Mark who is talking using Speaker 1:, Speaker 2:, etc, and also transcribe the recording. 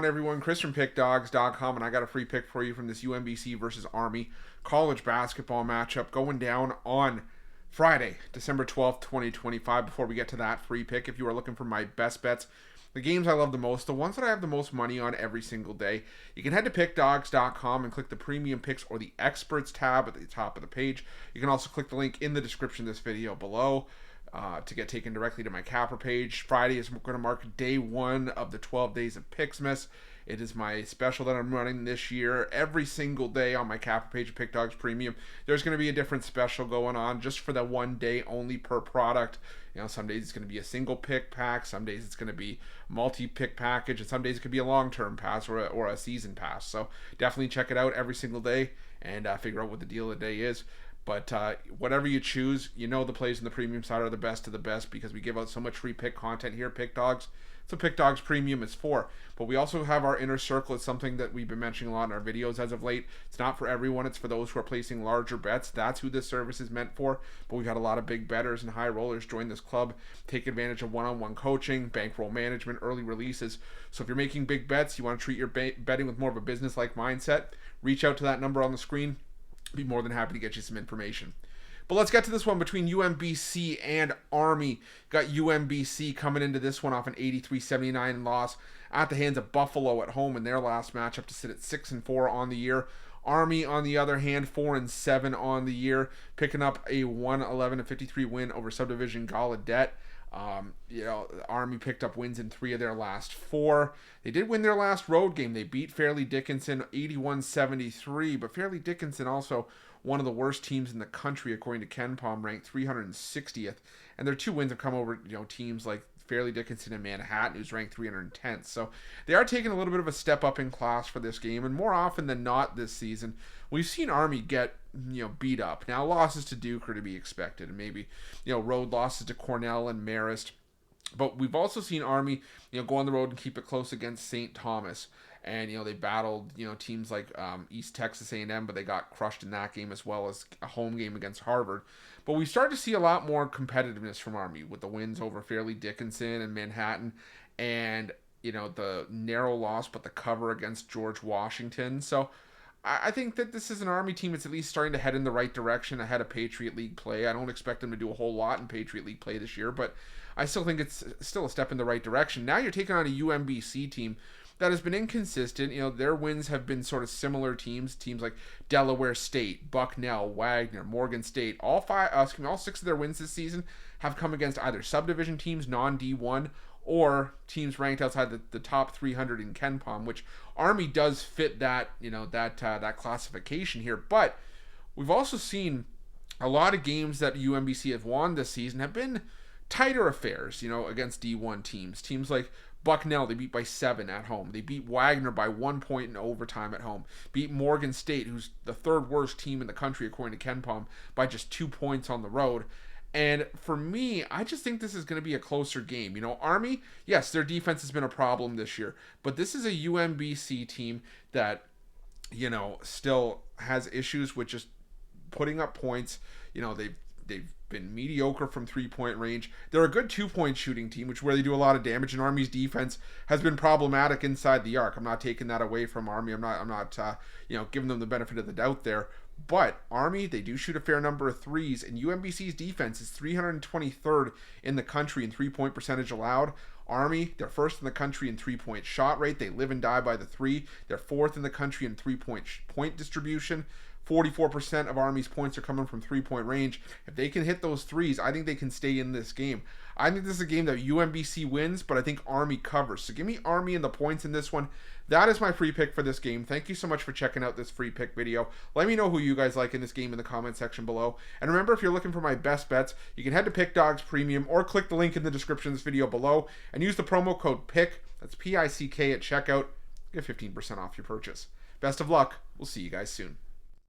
Speaker 1: Everyone, Chris from Pickdawgz.com, and I got a free pick for you from this UMBC versus Army college basketball matchup going down on Friday, December 12th, 2025. Before we get to that free pick, if you are looking for my best bets, the games I love the most, the ones that I have the most money on every single day, you can head to Pickdawgz.com and click the premium picks or the experts tab at the top of the page. You can also click the link in the description of this video below to get taken directly to my capper page. Friday is going to mark day one of the 12 days of Picksmas. It is my special that I'm running this year. Every single day on my capper page of Pickdawgz Premium, there's going to be a different special going on just for the 1 day only per product. You know, some days it's going to be a single pick pack, some days it's going to be multi-pick package, and some days it could be a long-term pass or a season pass. So definitely check it out every single day and figure out what the deal of the day is. But whatever you choose, you know the plays in the premium side are the best of the best because we give out so much free pick content here at Pickdawgz. So Pickdawgz Premium is for. But we also have our inner circle. It's something that we've been mentioning a lot in our videos as of late. It's not for everyone. It's for those who are placing larger bets. That's who this service is meant for. But we've had a lot of big bettors and high rollers join this club, take advantage of one-on-one coaching, bankroll management, early releases. So if you're making big bets, you want to treat your betting with more of a business-like mindset, reach out to that number on the screen. Be more than happy to get you some information. But let's get to this one between UMBC and Army. Got UMBC coming into this one off an 83-79 loss at the hands of Buffalo at home in their last matchup to sit at 6-4 on the year. Army, on the other hand, 4-7 on the year, picking up a 111-53 win over Subdivision Gallaudet. Army picked up wins in 3 of their last 4. They did win their last road game. They beat Fairleigh Dickinson 81-73, but Fairleigh Dickinson also one of the worst teams in the country according to KenPom, ranked 360th. And their 2 wins have come over, teams like Fairleigh Dickinson and Manhattan, who's ranked 310th. So they are taking a little bit of a step up in class for this game, and more often than not this season, we've seen Army get beat up. Now, losses to Duke are to be expected, and maybe road losses to Cornell and Marist. But we've also seen Army go on the road and keep it close against St. Thomas. And they battled teams like East Texas A&M, but they got crushed in that game, as well as a home game against Harvard. But we started to see a lot more competitiveness from Army with the wins over Fairleigh Dickinson and Manhattan, and the narrow loss but the cover against George Washington. So I think that this is an Army team that's at least starting to head in the right direction ahead of Patriot League play. I don't expect them to do a whole lot in Patriot League play this year, but I still think it's still a step in the right direction. Now you're taking on a UMBC team that has been inconsistent. Their wins have been sort of similar teams like Delaware State, Bucknell, Wagner, Morgan State. All 6 of their wins this season have come against either subdivision teams, non-D1, or teams ranked outside the top 300 in KenPom, which Army does fit that that classification here. But we've also seen a lot of games that UMBC have won this season have been tighter affairs, against D1 teams. Teams like Bucknell, they beat by 7 at home. They beat Wagner by 1 point in overtime at home. Beat Morgan State, who's the 3rd worst team in the country according to KenPom, by just 2 points on the road. And for me, I just think this is going to be a closer game. Army, yes, their defense has been a problem this year, but this is a UMBC team that, still has issues with just putting up points. They've been mediocre from 3-point range. They're a good 2-point shooting team, which is where they do a lot of damage, and Army's defense has been problematic inside the arc. I'm not taking that away from Army. I'm not giving them the benefit of the doubt there. But Army, they do shoot a fair number of threes, and UMBC's defense is 323rd in the country in 3-point percentage allowed. Army, they're 1st in the country in 3-point shot rate. They live and die by the 3. They're 4th in the country in 3-point distribution. 44% of Army's points are coming from 3-point range. If they can hit those threes, I think they can stay in this game. I think this is a game that UMBC wins, but I think Army covers. So give me Army and the points in this one. That is my free pick for this game. Thank you so much for checking out this free pick video. Let me know who you guys like in this game in the comment section below. And remember, if you're looking for my best bets, you can head to Pickdawgz Premium or click the link in the description of this video below and use the promo code PICK, that's P-I-C-K, at checkout. Get 15% off your purchase. Best of luck. We'll see you guys soon.